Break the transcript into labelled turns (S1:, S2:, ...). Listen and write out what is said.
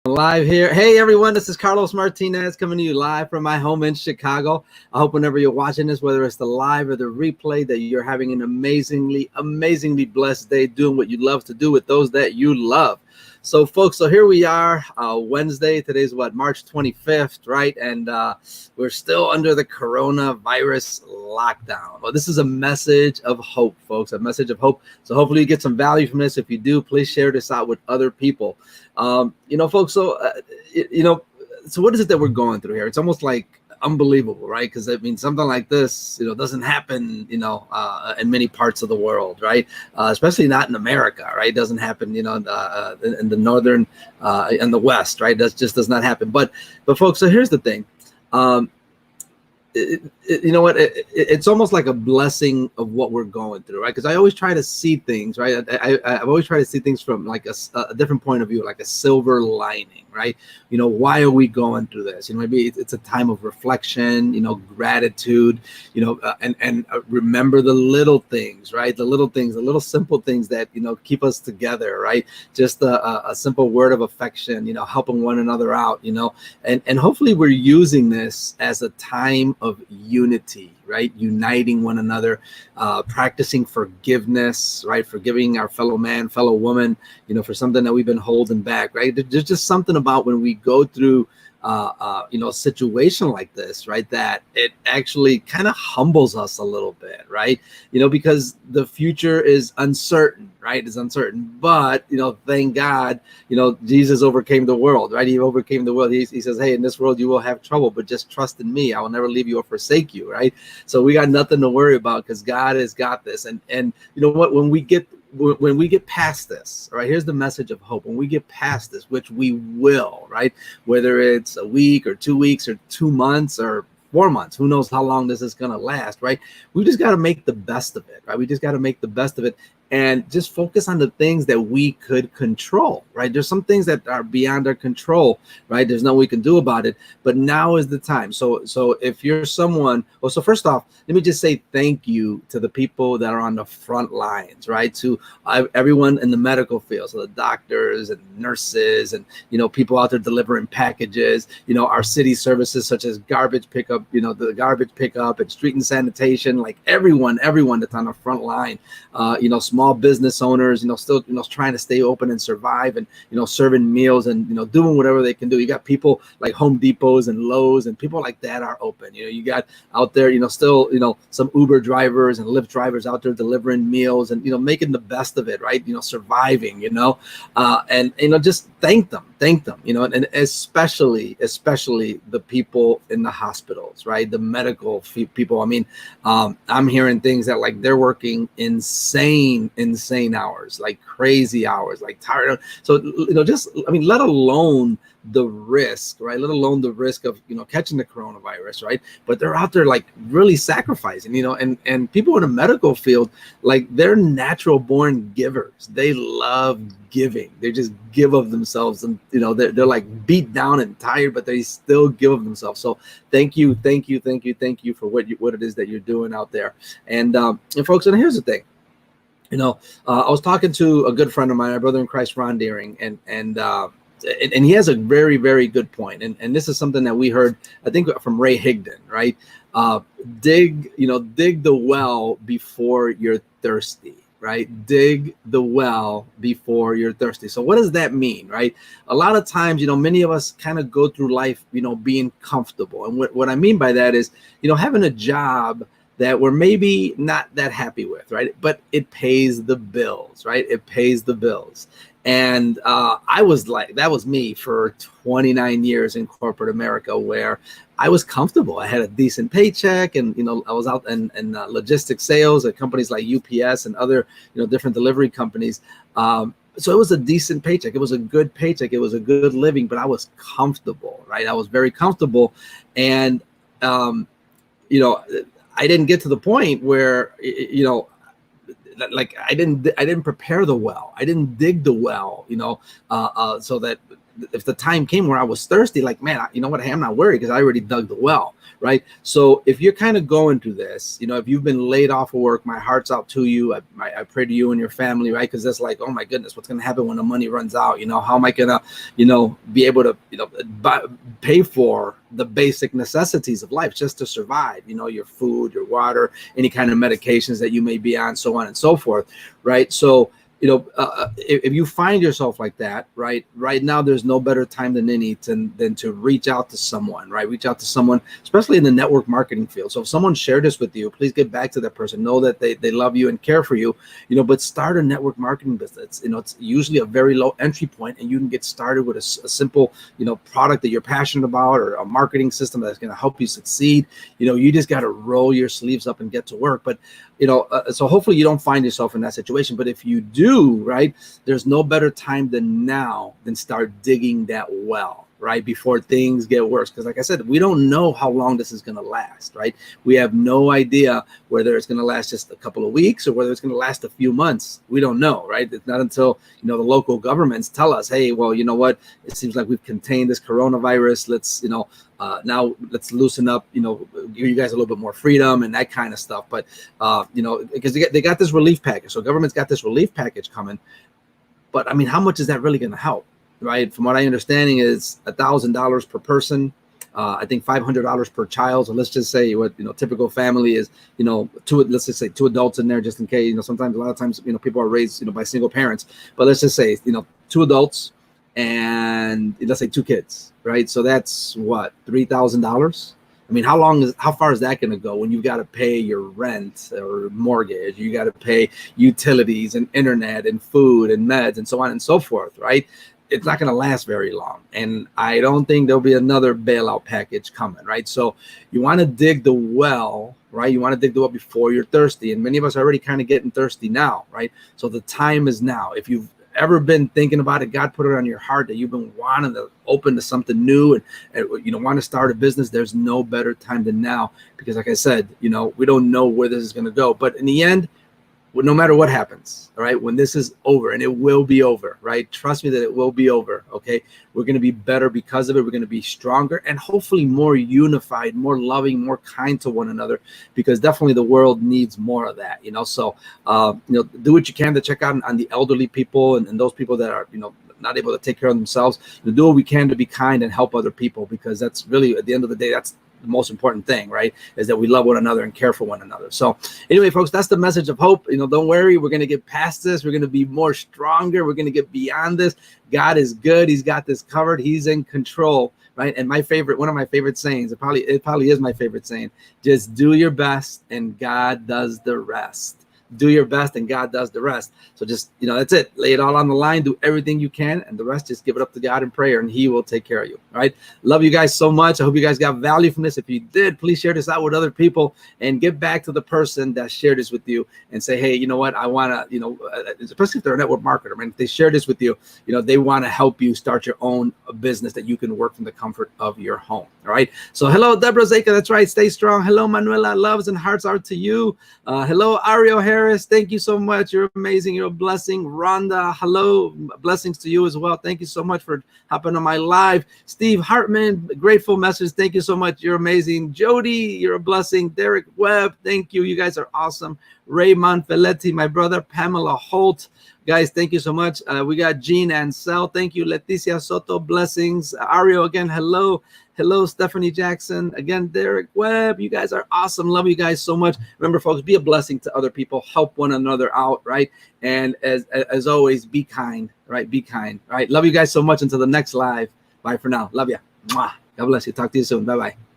S1: Live here. Hey everyone, this is Carlos Martinez coming to you live from my home in Chicago. I hope whenever you're watching this, whether it's the live or the replay, that you're having an amazingly blessed day doing what you love to do with those that you love. So folks, here we are, Wednesday. Today's March 25th, right? And we're still under the coronavirus lockdown. Well, this is a message of hope, folks, a message of hope. So hopefully you get some value from this. If you do, please share this out with other people. Folks, so what is it that we're going through here? It's almost like unbelievable, right? Because I mean, something like this, doesn't happen, in many parts of the world, right? Especially not in America, right? It doesn't happen, in the northern and the west, right? That just does not happen. But folks, so here's the thing. It's almost like a blessing of what we're going through, right? Because I always try to see things, right? I've always tried to see things from like a different point of view, like a silver lining, right? Why are we going through this? Maybe it's a time of reflection, gratitude, and remember the little things, right? The little things, the little simple things that, keep us together, right? Just a simple word of affection, helping one another out, and hopefully we're using this as a time of unity, right? Uniting one another, practicing forgiveness, right? Forgiving our fellow man, fellow woman, for something that we've been holding back, right? There's just something about when we go through a situation like this, right, that it actually kind of humbles us a little bit, right? Because the future is uncertain, right? It's uncertain, but thank God, Jesus overcame the world, right? He overcame the world. He says, hey, in this world you will have trouble, but just trust in me. I will never leave you or forsake you, right? So we got nothing to worry about because God has got this. And you know what? When we get past this, right, here's the message of hope. When we get past this, which we will, right, whether it's a week or 2 weeks or 2 months or 4 months, who knows how long this is going to last, right? We just got to make the best of it, right? We just got to make the best of it and just focus on the things that we could control, right? There's some things that are beyond our control, right? There's nothing we can do about it, but now is the time. So if you're someone, well, so first off, let me just say thank you to the people that are on the front lines, right? To everyone in the medical field, so the doctors and nurses and, people out there delivering packages, our city services such as garbage pickup, the garbage pickup and street and sanitation, like everyone that's on the front line, small business owners, still, trying to stay open and survive and, serving meals and, doing whatever they can do. You got people like Home Depots and Lowe's and people like that are open. You got out there, still, some Uber drivers and Lyft drivers out there delivering meals and, making the best of it, right? Surviving, and, just thank them, and especially the people in the hospitals, right? The medical people. I mean, I'm hearing things that like they're working insane hours, like crazy hours, like tired. So, let alone the risk, right? Let alone the risk of, catching the coronavirus, right? But they're out there like really sacrificing, and people in the medical field, like they're natural born givers. They love giving. They just give of themselves, and they're like beat down and tired, but they still give of themselves. So thank you for what it is that you're doing out there. And folks, and here's the thing. I was talking to a good friend of mine, our brother in Christ, Ron Deering, and he has a very, very good point. And this is something that we heard, I think, from Ray Higdon, right? Dig the well before you're thirsty, right? Dig the well before you're thirsty. So what does that mean, right? A lot of times, many of us kind of go through life, being comfortable. And what I mean by that is, having a job that we're maybe not that happy with, right? But it pays the bills, right? It pays the bills. And I was like, that was me for 29 years in corporate America, where I was comfortable. I had a decent paycheck, and I was out in logistics sales at companies like UPS and other different delivery companies. So it was a decent paycheck. It was a good paycheck. It was a good living, but I was comfortable, right? I was very comfortable, and I didn't get to the point where like I didn't prepare the well. I didn't dig the well, so that if the time came where I was thirsty, like, man, you know what? Hey, I'm not worried because I already dug the well, right? So if you're kind of going through this, you know, if you've been laid off of work, my heart's out to you. I pray to you and your family, right? Because that's like, oh my goodness, what's going to happen when the money runs out? You know, how am I going to, you know, be able to, you know, pay for the basic necessities of life just to survive, you know, your food, your water, any kind of medications that you may be on, so on and so forth, right? So, you know, if you find yourself like that, right now, there's no better time than any than to reach out to someone, right? Reach out to someone, especially in the network marketing field. So if someone shared this with you, please get back to that person. Know that they love you and care for you, you know, but start a network marketing business. You know, it's usually a very low entry point, and you can get started with a simple, you know, product that you're passionate about, or a marketing system that's going to help you succeed. You know, you just got to roll your sleeves up and get to work. But, you know, so hopefully you don't find yourself in that situation. But if you do, right, there's no better time than now than start digging that well, right, before things get worse. Because like I said, we don't know how long this is going to last, right? We have no idea whether it's going to last just a couple of weeks or whether it's going to last a few months. We don't know, right? It's not until, you know, the local governments tell us, hey, well, you know what, it seems like we've contained this coronavirus. Let's, you know, now let's loosen up, you know, give you guys a little bit more freedom and that kind of stuff. But, you know, because they got this relief package. So government's got this relief package coming. But I mean, how much is that really going to help, right? From what I understanding is $1,000 per person. I think $500 per child. So let's just say what, you know, typical family is, you know, let's just say 2 adults in there just in case, you know, sometimes, a lot of times, you know, people are raised, you know, by single parents, but let's just say, you know, 2 adults and let's say 2 kids, right? So that's what, $3,000. I mean, how far is that going to go when you've got to pay your rent or mortgage, you got to pay utilities and internet and food and meds and so on and so forth, right? It's not going to last very long. And I don't think there'll be another bailout package coming, right? So you want to dig the well, right? You want to dig the well before you're thirsty. And many of us are already kind of getting thirsty now, right? So the time is now. If you've ever been thinking about it, God put it on your heart that you've been wanting to open to something new and you know, want to start a business, there's no better time than now. Because like I said, you know, we don't know where this is going to go. But in the end, no matter what happens, all right, when this is over, and it will be over, right? Trust me that it will be over, okay? We're going to be better because of it. We're going to be stronger and hopefully more unified, more loving, more kind to one another, because definitely the world needs more of that, you know? So, you know, do what you can to check out on the elderly people and those people that are, you know, not able to take care of themselves. To do what we can to be kind and help other people, because that's really, at the end of the day, that's the most important thing, right, is that we love one another and care for one another. So anyway, folks, that's the message of hope. You know, don't worry, we're going to get past this. We're going to be more stronger. We're going to get beyond this. God is good. He's got this covered. He's in control, right? And one of my favorite sayings, it probably is my favorite saying, just do your best and God does the rest. Do your best and God does the rest. So just, you know, that's it. Lay it all on the line. Do everything you can. And the rest, just give it up to God in prayer and he will take care of you. All right. Love you guys so much. I hope you guys got value from this. If you did, please share this out with other people and get back to the person that shared this with you and say, hey, you know what? I want to, you know, especially if they're a network marketer, man, if they share this with you, you know, they want to help you start your own business that you can work from the comfort of your home. All right. So hello, Deborah Zeka. That's right. Stay strong. Hello, Manuela. Loves and hearts are to you. Hello, Ariel Harris. Thank you so much. You're amazing. You're a blessing. Rhonda, hello. Blessings to you as well. Thank you so much for hopping on my live. Steve Hartman, grateful message. Thank you so much. You're amazing. Jody, you're a blessing. Derek Webb, thank you. You guys are awesome. Ray Monfeletti, my brother. Pamela Holt. Guys, thank you so much. We got Jean Ansel. Thank you. Leticia Soto, blessings. Ariel again, hello. Hello, Stephanie Jackson. Again, Derek Webb. You guys are awesome. Love you guys so much. Remember, folks, be a blessing to other people. Help one another out, right? And as always, be kind, right? Be kind, right? Love you guys so much. Until the next live. Bye for now. Love you. Mwah. God bless you. Talk to you soon. Bye-bye.